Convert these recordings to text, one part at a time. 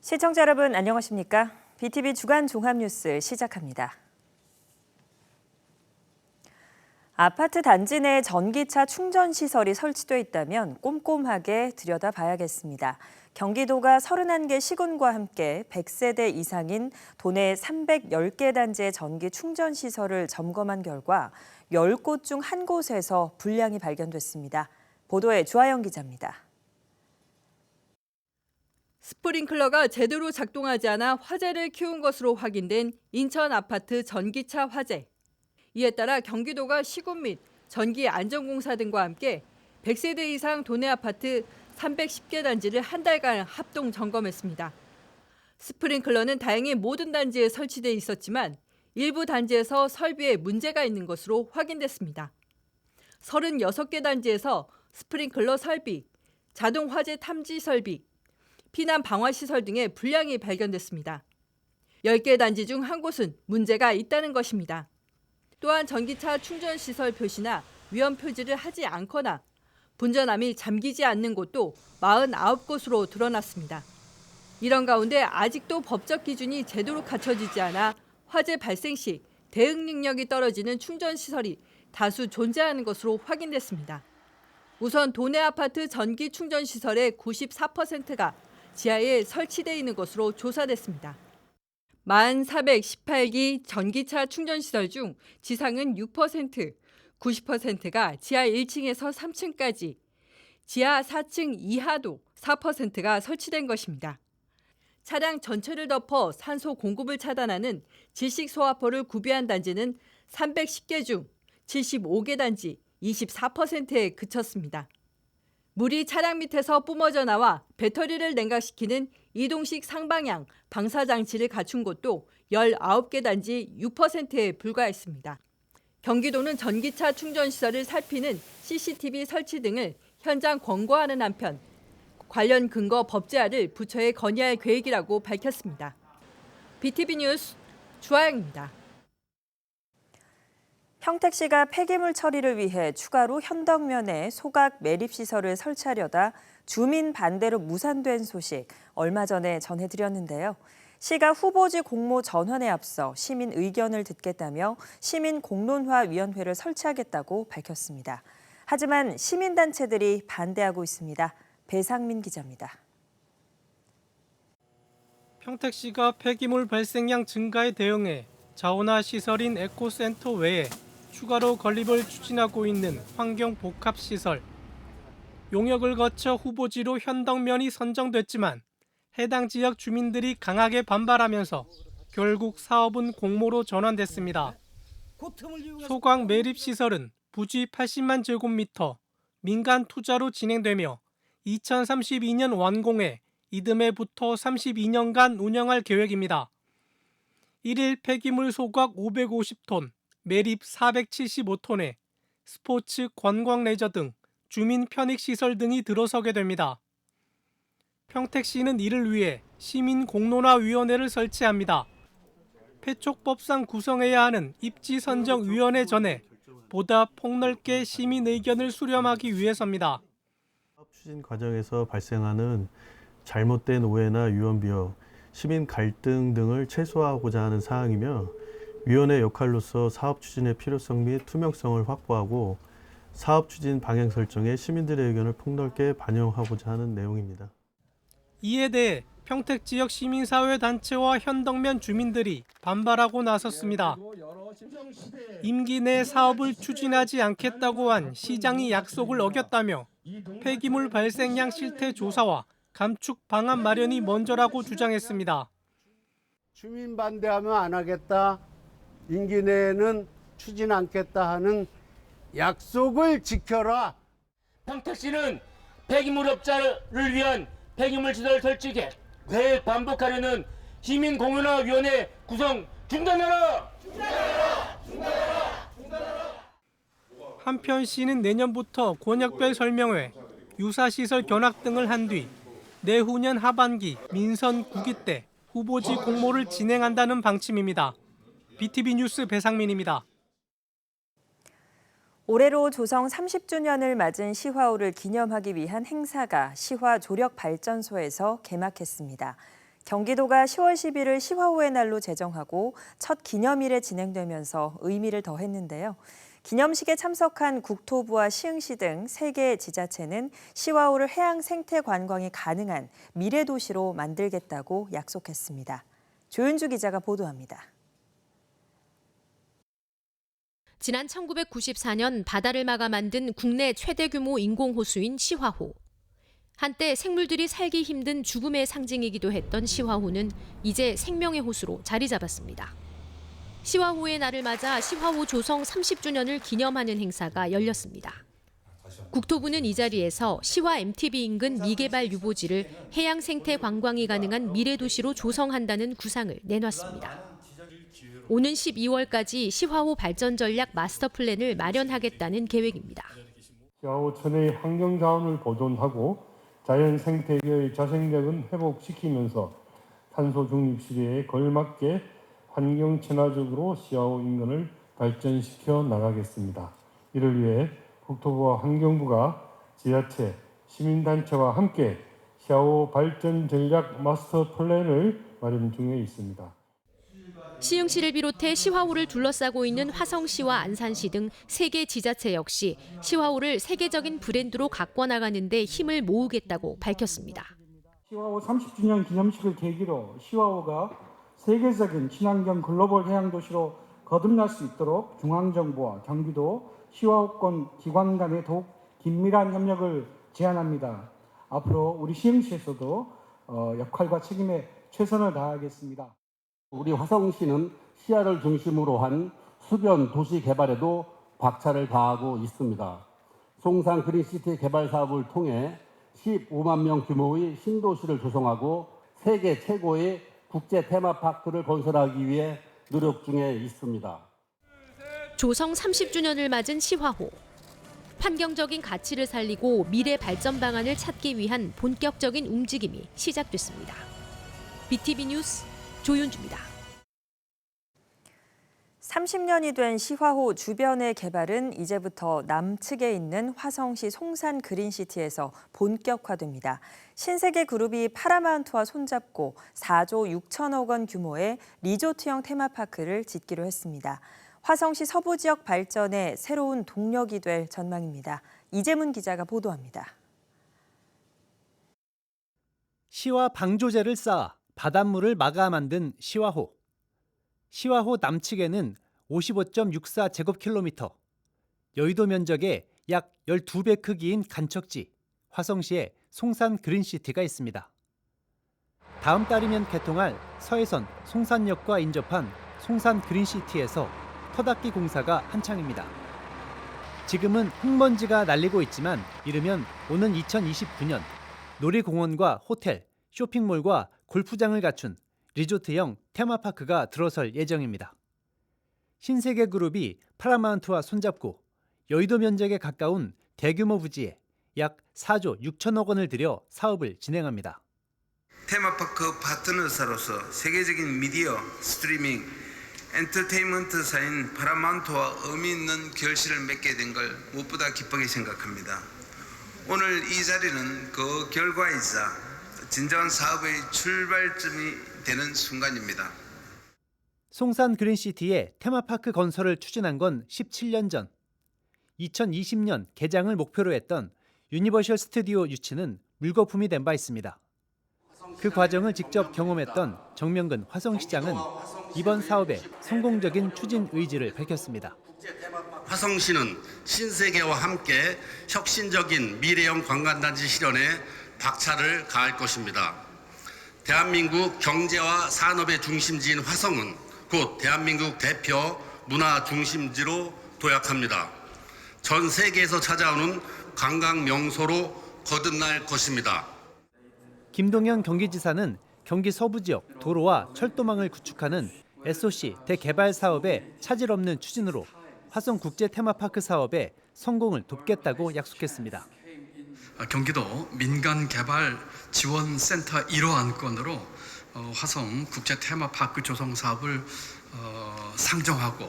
시청자 여러분 안녕하십니까? BTV 주간 종합뉴스 시작합니다. 아파트 단지 내 전기차 충전 시설이 설치돼 있다면 꼼꼼하게 들여다봐야겠습니다. 경기도가 31개 시군과 함께 100세대 이상인 도내 310개 단지의 전기 충전 시설을 점검한 결과 10곳 중 1곳에서 불량이 발견됐습니다. 보도에 주하영 기자입니다. 스프링클러가 제대로 작동하지 않아 화재를 키운 것으로 확인된 인천 아파트 전기차 화재. 이에 따라 경기도가 시군 및 전기안전공사 등과 함께 100세대 이상 도내 아파트 310개 단지를 한 달간 합동 점검했습니다. 스프링클러는 다행히 모든 단지에 설치돼 있었지만 일부 단지에서 설비에 문제가 있는 것으로 확인됐습니다. 36개 단지에서 스프링클러 설비, 자동 화재 탐지 설비, 피난 방화 시설 등의 불량이 발견됐습니다. 10개 단지 중 한 곳은 문제가 있다는 것입니다. 또한 전기차 충전 시설 표시나 위험 표지를 하지 않거나 분전함이 잠기지 않는 곳도 49곳으로 드러났습니다. 이런 가운데 아직도 법적 기준이 제대로 갖춰지지 않아 화재 발생 시 대응 능력이 떨어지는 충전 시설이 다수 존재하는 것으로 확인됐습니다. 우선 도내 아파트 전기 충전 시설의 94%가 지하에 설치돼 있는 것으로 조사됐습니다. 1,418기 전기차 충전시설 중 지상은 6%, 90%가 지하 1층에서 3층까지, 지하 4층 이하도 4%가 설치된 것입니다. 차량 전체를 덮어 산소 공급을 차단하는 질식소화포를 구비한 단지는 310개 중 75개 단지 24%에 그쳤습니다. 물이 차량 밑에서 뿜어져 나와 배터리를 냉각시키는 이동식 상방향 방사장치를 갖춘 곳도 19개 단지 6%에 불과했습니다. 경기도는 전기차 충전시설을 살피는 CCTV 설치 등을 현장 권고하는 한편 관련 근거 법제화를 부처에 건의할 계획이라고 밝혔습니다. BTV 뉴스 주하영입니다. 평택시가 폐기물 처리를 위해 추가로 현덕면에 소각 매립시설을 설치하려다 주민 반대로 무산된 소식 얼마 전에 전해드렸는데요. 시가 후보지 공모 전환에 앞서 시민 의견을 듣겠다며 시민공론화위원회를 설치하겠다고 밝혔습니다. 하지만 시민단체들이 반대하고 있습니다. 배상민 기자입니다. 평택시가 폐기물 발생량 증가에 대응해 자원화 시설인 에코센터 외에 추가로 건립을 추진하고 있는 환경복합시설. 용역을 거쳐 후보지로 현덕면이 선정됐지만 해당 지역 주민들이 강하게 반발하면서 결국 사업은 공모로 전환됐습니다. 소각 매립시설은 부지 80만 제곱미터, 민간 투자로 진행되며 2032년 완공해 이듬해부터 32년간 운영할 계획입니다. 1일 폐기물 소각 550톤, 매립 475톤에 스포츠, 관광 레저 등 주민 편익시설 등이 들어서게 됩니다. 평택시는 이를 위해 시민공론화위원회를 설치합니다. 폐촉법상 구성해야 하는 입지선정위원회 전에 보다 폭넓게 시민 의견을 수렴하기 위해서입니다. 추진 과정에서 발생하는 잘못된 오해나 유언비어, 시민 갈등 등을 최소화하고자 하는 사항이며 위원회 역할로서 사업 추진의 필요성 및 투명성을 확보하고 사업 추진 방향 설정에 시민들의 의견을 폭넓게 반영하고자 하는 내용입니다. 이에 대해 평택 지역 시민사회단체와 현덕면 주민들이 반발하고 나섰습니다. 임기 내 사업을 추진하지 않겠다고 한 시장이 약속을 어겼다며 폐기물 발생량 실태 조사와 감축 방안 마련이 먼저라고 주장했습니다. 주민 반대하면 안 하겠다, 임기 내에는 추진 않겠다 하는 약속을 지켜라. 평택시는 폐기물업자를 위한 폐기물 시설 설치 계획 반복하려는 시민공론화위원회 구성 중단하라! 한편 시는 내년부터 권역별 설명회, 유사시설 견학 등을 한 뒤 내후년 하반기 민선 9기 때 후보지 공모를 진행한다는 방침입니다. BTV 뉴스 배상민입니다. 올해로 조성 30주년을 맞은 시화호를 기념하기 위한 행사가 시화 조력발전소에서 개막했습니다. 경기도가 10월 11일 시화호의 날로 제정하고 첫 기념일에 진행되면서 의미를 더했는데요. 기념식에 참석한 국토부와 시흥시 등 3개 지자체는 시화호를 해양 생태 관광이 가능한 미래도시로 만들겠다고 약속했습니다. 조윤주 기자가 보도합니다. 지난 1994년 바다를 막아 만든 국내 최대 규모 인공호수인 시화호. 한때 생물들이 살기 힘든 죽음의 상징이기도 했던 시화호는 이제 생명의 호수로 자리 잡았습니다. 시화호의 날을 맞아 시화호 조성 30주년을 기념하는 행사가 열렸습니다. 국토부는 이 자리에서 시화 MTB 인근 미개발 유보지를 해양 생태 관광이 가능한 미래도시로 조성한다는 구상을 내놨습니다. 오는 12월까지 시화호 발전 전략 마스터 플랜을 마련하겠다는 계획입니다. 시화호천의 환경 자원을 보존하고 자연 생태계의 자생력은 회복시키면서 탄소 중립 시대에 걸맞게 환경 친화적으로 시화호 인근을 발전시켜 나가겠습니다. 이를 위해 국토부와 환경부가 지자체, 시민단체와 함께 시화호 발전 전략 마스터 플랜을 마련 중에 있습니다. 시흥시를 비롯해 시화호를 둘러싸고 있는 화성시와 안산시 등 3개 지자체 역시 시화호를 세계적인 브랜드로 가꿔나가는 데 힘을 모으겠다고 밝혔습니다. 시화호 30주년 기념식을 계기로 시화호가 세계적인 친환경 글로벌 해양도시로 거듭날 수 있도록 중앙정부와 경기도 시화호권 기관 간의 더욱 긴밀한 협력을 제안합니다. 앞으로 우리 시흥시에서도 역할과 책임에 최선을 다하겠습니다. 우리 화성시는 시야를 중심으로 한 수변 도시 개발에도 박차를 가하고 있습니다. 송산 그린시티 개발 사업을 통해 15만 명 규모의 신도시를 조성하고 세계 최고의 국제 테마파크를 건설하기 위해 노력 중에 있습니다. 조성 30주년을 맞은 시화호. 환경적인 가치를 살리고 미래 발전 방안을 찾기 위한 본격적인 움직임이 시작됐습니다. BTV 뉴스 조윤주입니다. 30년이 된 시화호 주변의 개발은 이제부터 남측에 있는 화성시 송산 그린시티에서 본격화됩니다. 신세계 그룹이 파라마운트와 손잡고 4조 6천억 원 규모의 리조트형 테마파크를 짓기로 했습니다. 화성시 서부 지역 발전의 새로운 동력이 될 전망입니다. 이재문 기자가 보도합니다. 시와 방조제를 쌓아 바닷물을 막아 만든 시화호. 시화호 남측에는 55.64제곱킬로미터, 여의도 면적의 약 12배 크기인 간척지 화성시의 송산 그린시티가 있습니다. 다음 달이면 개통할 서해선 송산역과 인접한 송산 그린시티에서 터닫기 공사가 한창입니다. 지금은 흙먼지가 날리고 있지만 이르면 오는 2029년 놀이공원과 호텔, 쇼핑몰과 골프장을 갖춘 리조트형 테마파크가 들어설 예정입니다. 신세계그룹이 파라마운트와 손잡고 여의도 면적에 가까운 대규모 부지에 약 4조 6천억 원을 들여 사업을 진행합니다. 테마파크 파트너사로서 세계적인 미디어, 스트리밍, 엔터테인먼트사인 파라마운트와 의미 있는 결실을 맺게 된 걸 무엇보다 기쁘게 생각합니다. 오늘 이 자리는 그 결과이자 진정한 사업의 출발점이 되는 순간입니다. 송산 그린시티의 테마파크 건설을 추진한 건 17년 전. 2020년 개장을 목표로 했던 유니버셜 스튜디오 유치는 물거품이 된 바 있습니다. 그 과정을 직접 경험했던 정명근 화성시장은 이번 사업의 성공적인 추진 의지를 밝혔습니다. 화성시는 신세계와 함께 혁신적인 미래형 관광단지 실현에 박차를 가할 것입니다. 대한민국 경제와 산업의 중심지인 화성은 곧 대한민국 대표 문화 중심지로 도약합니다. 전 세계에서 찾아오는 관광 명소로 거듭날 것입니다. 김동연 경기지사는 경기 서부 지역 도로와 철도망을 구축하는 SOC 대개발 사업의 차질 없는 추진으로 화성 국제 테마파크 사업의 성공을 돕겠다고 약속했습니다. 경기도 민간개발지원센터 1호 안건으로 화성 국제 테마파크 조성 사업을 상정하고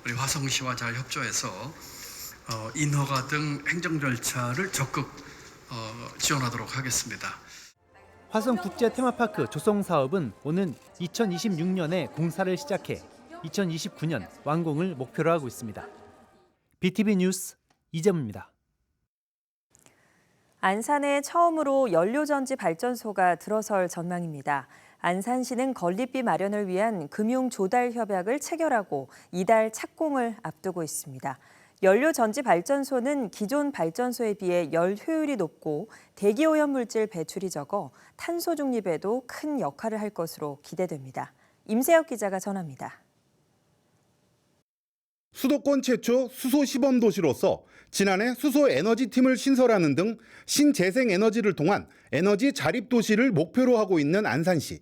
우리 화성시와 잘 협조해서 인허가 등 행정 절차를 적극 지원하도록 하겠습니다. 화성국제 테마파크 조성 사업은 오는 2026년에 공사를 시작해 2029년 완공을 목표로 하고 있습니다. BTV 뉴스 이재문입니다. 안산에 처음으로 연료전지 발전소가 들어설 전망입니다. 안산시는 건립비 마련을 위한 금융 조달 협약을 체결하고 이달 착공을 앞두고 있습니다. 연료전지 발전소는 기존 발전소에 비해 열 효율이 높고 대기오염 물질 배출이 적어 탄소 중립에도 큰 역할을 할 것으로 기대됩니다. 임세혁 기자가 전합니다. 수도권 최초 수소 시범 도시로서 지난해 수소 에너지팀을 신설하는 등 신재생 에너지를 통한 에너지 자립 도시를 목표로 하고 있는 안산시.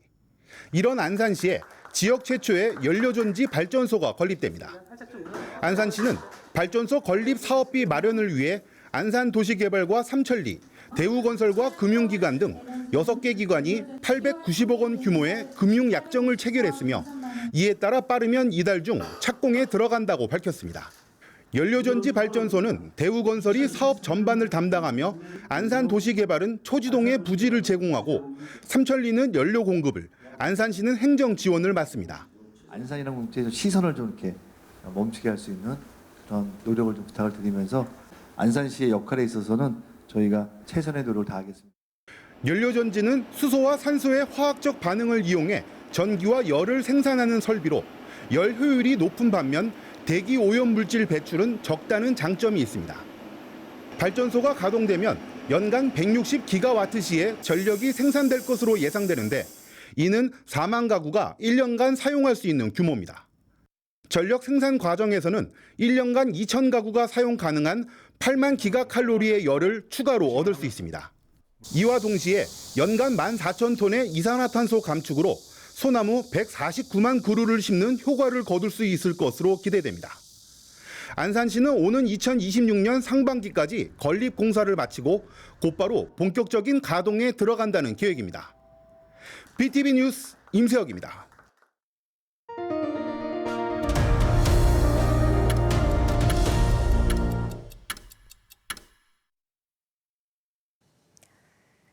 이런 안산시에 지역 최초의 연료전지 발전소가 건립됩니다. 안산시는 발전소 건립 사업비 마련을 위해 안산도시개발과 삼천리, 대우건설과 금융기관 등 6개 기관이 890억 원 규모의 금융약정을 체결했으며 이에 따라 빠르면 이달 중 착공에 들어간다고 밝혔습니다. 연료전지 발전소는 대우건설이 사업 전반을 담당하며 안산도시개발은 초지동에 부지를 제공하고 삼천리는 연료 공급을, 안산시는 행정 지원을 맡습니다. 안산이라는 문제에서 시선을 좀 이렇게 멈추게 할 수 있는 그런 노력을 좀 부탁을 드리면서 안산시의 역할에 있어서는 저희가 최선의 노력을 다하겠습니다. 연료전지는 수소와 산소의 화학적 반응을 이용해 전기와 열을 생산하는 설비로 열 효율이 높은 반면 대기 오염 물질 배출은 적다는 장점이 있습니다. 발전소가 가동되면 연간 160기가와트시의 전력이 생산될 것으로 예상되는데 이는 4만 가구가 1년간 사용할 수 있는 규모입니다. 전력 생산 과정에서는 1년간 2천 가구가 사용 가능한 8만 기가칼로리의 열을 추가로 얻을 수 있습니다. 이와 동시에 연간 14,000톤의 이산화탄소 감축으로 소나무 149만 그루를 심는 효과를 거둘 수 있을 것으로 기대됩니다. 안산시는 오는 2026년 상반기까지 건립 공사를 마치고 곧바로 본격적인 가동에 들어간다는 계획입니다. BTV 뉴스 임세혁입니다.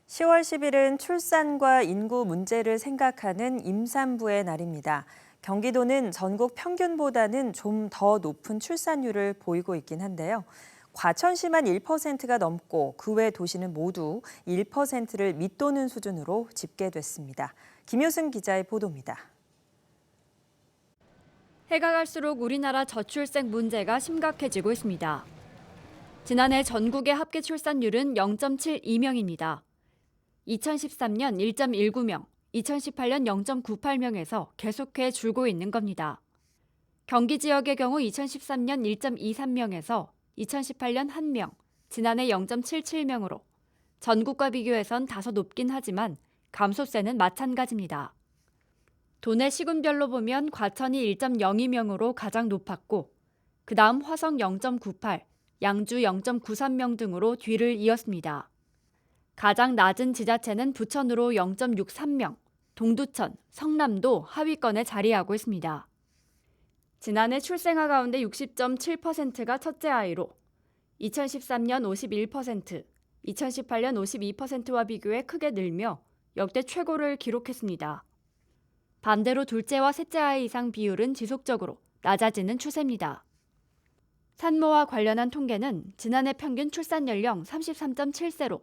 (10월 10일은) 출산과 인구 문제를 생각하는 임산부의 날입니다. 경기도는 전국 평균보다는 좀 더 높은 출산율을 보이고 있긴 한데요. 과천시만 1%가 넘고 그 외 도시는 모두 1%를 밑도는 수준으로 집계됐습니다. 김효승 기자의 보도입니다. 해가 갈수록 우리나라 저출생 문제가 심각해지고 있습니다. 지난해 전국의 합계 출산율은 0.72명입니다. 2013년 1.19명, 2018년 0.98명에서 계속해 줄고 있는 겁니다. 경기 지역의 경우 2013년 1.23명에서 2018년 1명, 지난해 0.77명으로 전국과 비교해선 다소 높긴 하지만 감소세는 마찬가지입니다. 도내 시군별로 보면 과천이 1.02명으로 가장 높았고 그 다음 화성 0.98, 양주 0.93명 등으로 뒤를 이었습니다. 가장 낮은 지자체는 부천으로 0.63명, 동두천, 성남도 하위권에 자리하고 있습니다. 지난해 출생아 가운데 60.7%가 첫째 아이로 2013년 51%, 2018년 52%와 비교해 크게 늘며 역대 최고를 기록했습니다. 반대로 둘째와 셋째 아이 이상 비율은 지속적으로 낮아지는 추세입니다. 산모와 관련한 통계는 지난해 평균 출산 연령 33.7세로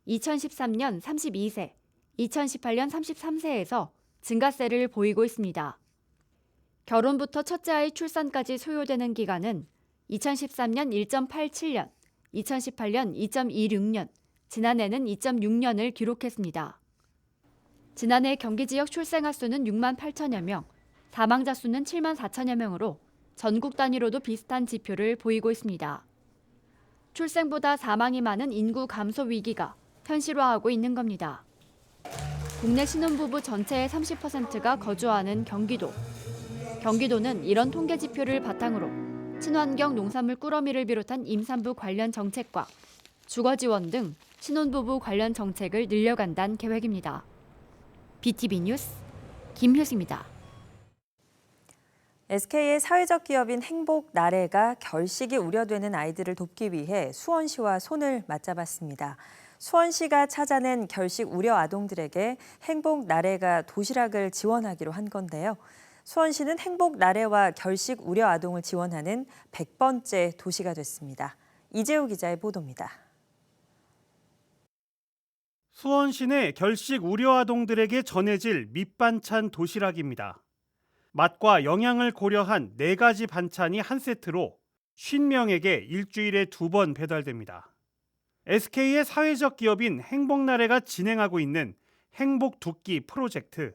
2013년 32세, 2018년 33세에서 증가세를 보이고 있습니다. 결혼부터 첫째 아이 출산까지 소요되는 기간은 2013년 1.87년, 2018년 2.26년, 지난해는 2.6년을 기록했습니다. 지난해 경기 지역 출생아 수는 6만 8천여 명, 사망자 수는 7만 4천여 명으로 전국 단위로도 비슷한 지표를 보이고 있습니다. 출생보다 사망이 많은 인구 감소 위기가 현실화하고 있는 겁니다. 국내 신혼부부 전체의 30%가 거주하는 경기도. 경기도는 이런 통계 지표를 바탕으로 친환경 농산물 꾸러미를 비롯한 임산부 관련 정책과 주거 지원 등 신혼부부 관련 정책을 늘려간다는 계획입니다. BTV 뉴스 김효수입니다. SK의 사회적 기업인 행복나래가 결식이 우려되는 아이들을 돕기 위해 수원시와 손을 맞잡았습니다. 수원시가 찾아낸 결식 우려 아동들에게 행복 나래가 도시락을 지원하기로 한 건데요. 수원시는 행복 나래와 결식 우려 아동을 지원하는 100번째 도시가 됐습니다. 이재우 기자의 보도입니다. 수원시내 결식 우려 아동들에게 전해질 밑반찬 도시락입니다. 맛과 영양을 고려한 4가지 반찬이 한 세트로 50명에게 일주일에 2번 배달됩니다. SK의 사회적 기업인 행복나래가 진행하고 있는 행복 두 끼 프로젝트.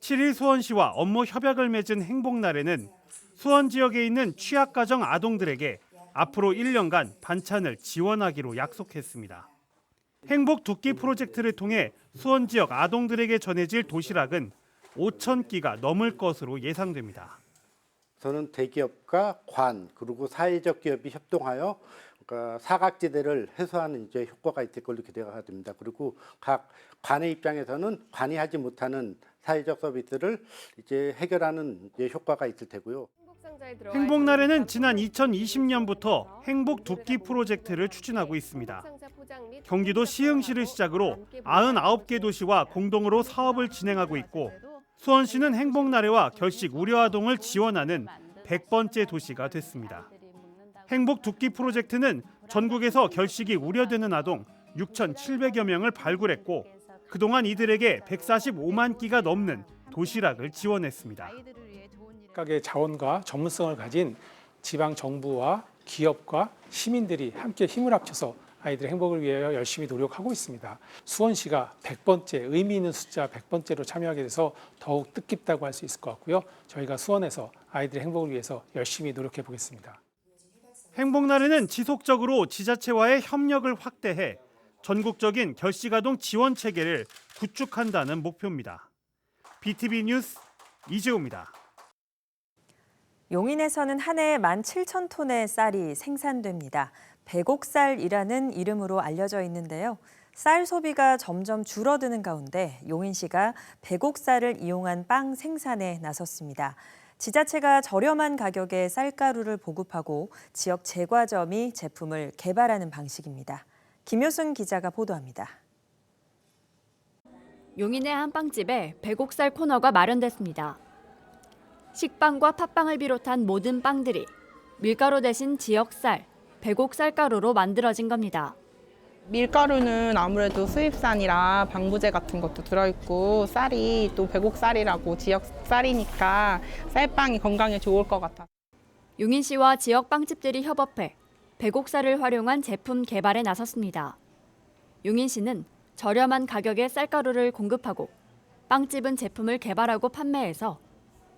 7일 수원시와 업무 협약을 맺은 행복나래는 수원 지역에 있는 취약가정 아동들에게 앞으로 1년간 반찬을 지원하기로 약속했습니다. 행복 두 끼 프로젝트를 통해 수원 지역 아동들에게 전해질 도시락은 5,000끼가 넘을 것으로 예상됩니다. 저는 대기업과 관 그리고 사회적 기업이 협동하여 그러니까 사각지대를 해소하는 이제 효과가 있을 걸로 기대가 됩니다. 그리고 각 관의 입장에서는 관이 하지 못하는 사회적 서비스를 이제 해결하는 이제 효과가 있을 테고요. 행복나래는 지난 2020년부터 행복 두 끼 프로젝트를 추진하고 있습니다. 경기도 시흥시를 시작으로 99개 도시와 공동으로 사업을 진행하고 있고 수원시는 행복나래와 결식 우려 아동을 지원하는 100번째 도시가 됐습니다. 행복 두 끼 프로젝트는 전국에서 결식이 우려되는 아동 6,700여 명을 발굴했고 그동안 이들에게 145만 끼가 넘는 도시락을 지원했습니다. 각각의 자원과 전문성을 가진 지방 정부와 기업과 시민들이 함께 힘을 합쳐서 아이들의 행복을 위하여 열심히 노력하고 있습니다. 수원시가 100번째, 의미 있는 숫자 100번째로 참여하게 돼서 더욱 뜻깊다고 할 수 있을 것 같고요. 저희가 수원에서 아이들의 행복을 위해서 열심히 노력해 보겠습니다. 행복나래는 지속적으로 지자체와의 협력을 확대해 전국적인 결식아동 지원 체계를 구축한다는 목표입니다. BTV 뉴스 이재우입니다. 용인에서는 한 해에 17,000톤의 쌀이 생산됩니다. 백옥쌀이라는 이름으로 알려져 있는데요. 쌀 소비가 점점 줄어드는 가운데 용인시가 백옥쌀을 이용한 빵 생산에 나섰습니다. 지자체가 저렴한 가격에 쌀가루를 보급하고 지역 제과점이 제품을 개발하는 방식입니다. 김효순 기자가 보도합니다. 용인의 한 빵집에 백옥쌀 코너가 마련됐습니다. 식빵과 팥빵을 비롯한 모든 빵들이 밀가루 대신 지역쌀, 백옥쌀가루로 만들어진 겁니다. 밀가루는 아무래도 수입산이라 방부제 같은 것도 들어있고 쌀이 또 백옥쌀이라고 지역 쌀이니까 쌀빵이 건강에 좋을 것 같아요. 용인시와 지역 빵집들이 협업해 백옥쌀을 활용한 제품 개발에 나섰습니다. 용인시는 저렴한 가격에 쌀가루를 공급하고 빵집은 제품을 개발하고 판매해서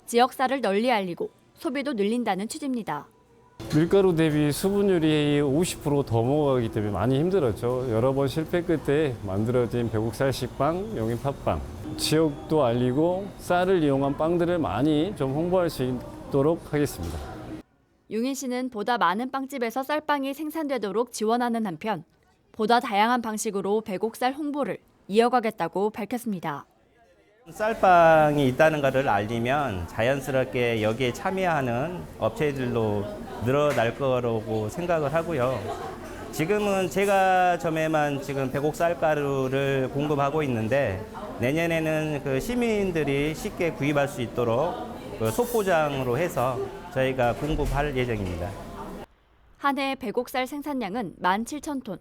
지역 쌀을 널리 알리고 소비도 늘린다는 취지입니다. 밀가루 대비 수분율이 50% 더 먹어가기 때문에 많이 힘들었죠. 여러 번 실패 끝에 만들어진 백옥쌀 식빵, 용인 팥빵. 지역도 알리고 쌀을 이용한 빵들을 많이 좀 홍보할 수 있도록 하겠습니다. 용인시는 보다 많은 빵집에서 쌀빵이 생산되도록 지원하는 한편 보다 다양한 방식으로 백옥쌀 홍보를 이어가겠다고 밝혔습니다. 쌀빵이 있다는 것을 알리면 자연스럽게 여기에 참여하는 업체들도 늘어날 거라고 생각을 하고요. 지금은 제가 점에만 지금 백옥쌀가루를 공급하고 있는데 내년에는 그 시민들이 쉽게 구입할 수 있도록 그 소포장으로 해서 저희가 공급할 예정입니다. 한 해 백옥쌀 생산량은 17,000톤.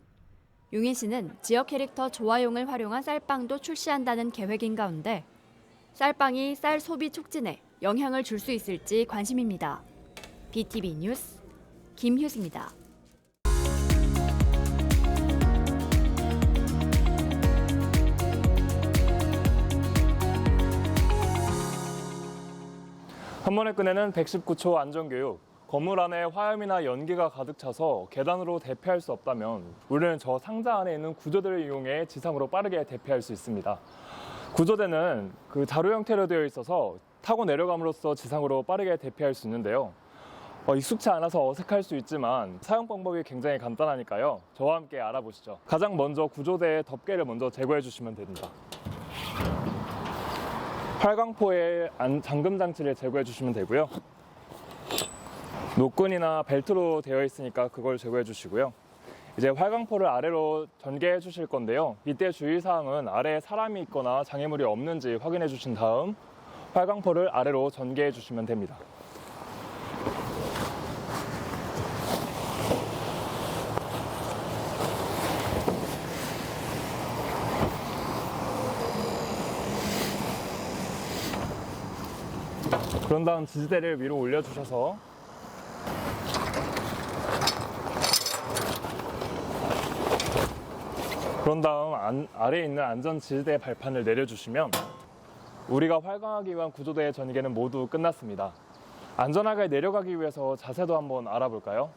용인시는 지역 캐릭터 조화용을 활용한 쌀빵도 출시한다는 계획인 가운데 쌀빵이 쌀 소비 촉진에 영향을 줄 수 있을지 관심입니다. BTV 뉴스 김효수입니다. 한 번에 꺼내는 119초 안전교육. 건물 안에 화염이나 연기가 가득 차서 계단으로 대피할 수 없다면 우리는 저 상자 안에 있는 구조대를 이용해 지상으로 빠르게 대피할 수 있습니다. 구조대는 그 자루 형태로 되어 있어서 타고 내려감으로써 지상으로 빠르게 대피할 수 있는데요. 익숙치 않아서 어색할 수 있지만 사용 방법이 굉장히 간단하니까요. 저와 함께 알아보시죠. 가장 먼저 구조대의 덮개를 먼저 제거해 주시면 됩니다. 활강포의 잠금 장치를 제거해 주시면 되고요. 노끈이나 벨트로 되어 있으니까 그걸 제거해 주시고요. 이제 활강포를 아래로 전개해 주실 건데요. 이때 주의사항은 아래에 사람이 있거나 장애물이 없는지 확인해 주신 다음 활강포를 아래로 전개해 주시면 됩니다. 그런 다음 지지대를 위로 올려주셔서 그런 다음 아래에 있는 안전 지지대 발판을 내려주시면 우리가 활강하기 위한 구조대의 전개는 모두 끝났습니다. 안전하게 내려가기 위해서 자세도 한번 알아볼까요?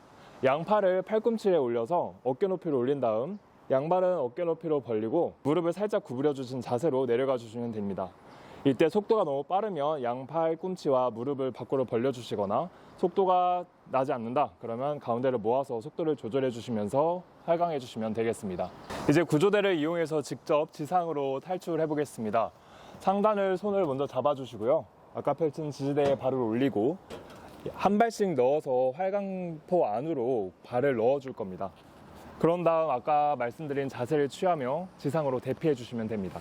양팔을 팔꿈치에 올려서 어깨 높이로 올린 다음 양발은 어깨 높이로 벌리고 무릎을 살짝 구부려 주신 자세로 내려가 주시면 됩니다. 이때 속도가 너무 빠르면 양팔 꿈치와 무릎을 밖으로 벌려주시거나 속도가 나지 않는다 그러면 가운데를 모아서 속도를 조절해 주시면서 활강해 주시면 되겠습니다. 이제 구조대를 이용해서 직접 지상으로 탈출해 보겠습니다. 상단을 손을 먼저 잡아주시고요. 아까 펼친 지지대에 발을 올리고 한 발씩 넣어서 활강포 안으로 발을 넣어줄 겁니다. 그런 다음 아까 말씀드린 자세를 취하며 지상으로 대피해 주시면 됩니다.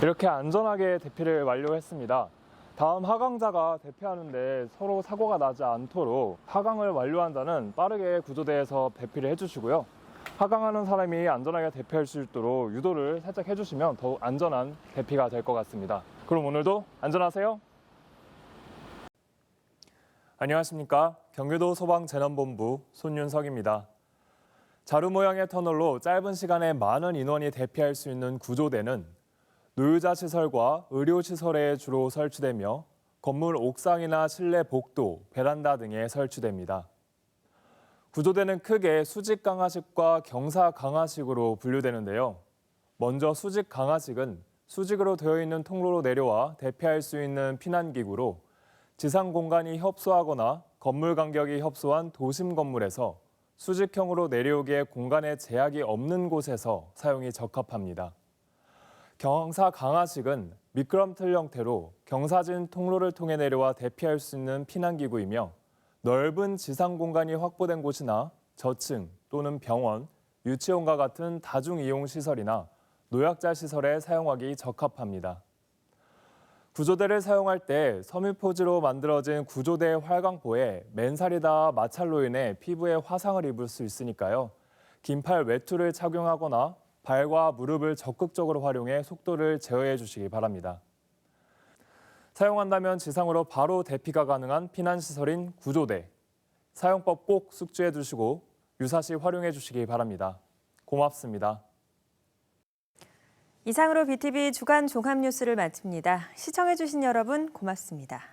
이렇게 안전하게 대피를 완료했습니다. 다음 하강자가 대피하는데 서로 사고가 나지 않도록 하강을 완료한 자는 빠르게 구조대에서 대피를 해주시고요. 하강하는 사람이 안전하게 대피할 수 있도록 유도를 살짝 해주시면 더욱 안전한 대피가 될 것 같습니다. 그럼 오늘도 안전하세요. 안녕하십니까. 경기도 소방재난본부 손윤석입니다. 자루 모양의 터널로 짧은 시간에 많은 인원이 대피할 수 있는 구조대는 노유자 시설과 의료 시설에 주로 설치되며 건물 옥상이나 실내 복도, 베란다 등에 설치됩니다. 구조대는 크게 수직 강화식과 경사 강화식으로 분류되는데요. 먼저 수직 강화식은 수직으로 되어 있는 통로로 내려와 대피할 수 있는 피난기구로 지상 공간이 협소하거나 건물 간격이 협소한 도심 건물에서 수직형으로 내려오기에 공간에 제약이 없는 곳에서 사용이 적합합니다. 경사 강화식은 미끄럼틀 형태로 경사진 통로를 통해 내려와 대피할 수 있는 피난기구이며 넓은 지상 공간이 확보된 곳이나 저층 또는 병원, 유치원과 같은 다중이용시설이나 노약자 시설에 사용하기 적합합니다. 구조대를 사용할 때 섬유포지로 만들어진 구조대 활강포에 맨살이 닿아 마찰로 인해 피부에 화상을 입을 수 있으니까요. 긴팔 외투를 착용하거나 발과 무릎을 적극적으로 활용해 속도를 제어해 주시기 바랍니다. 사용한다면 지상으로 바로 대피가 가능한 피난시설인 구조대. 사용법 꼭 숙지해 두시고 유사시 활용해 주시기 바랍니다. 고맙습니다. 이상으로 BTV 주간 종합뉴스를 마칩니다. 시청해 주신 여러분 고맙습니다.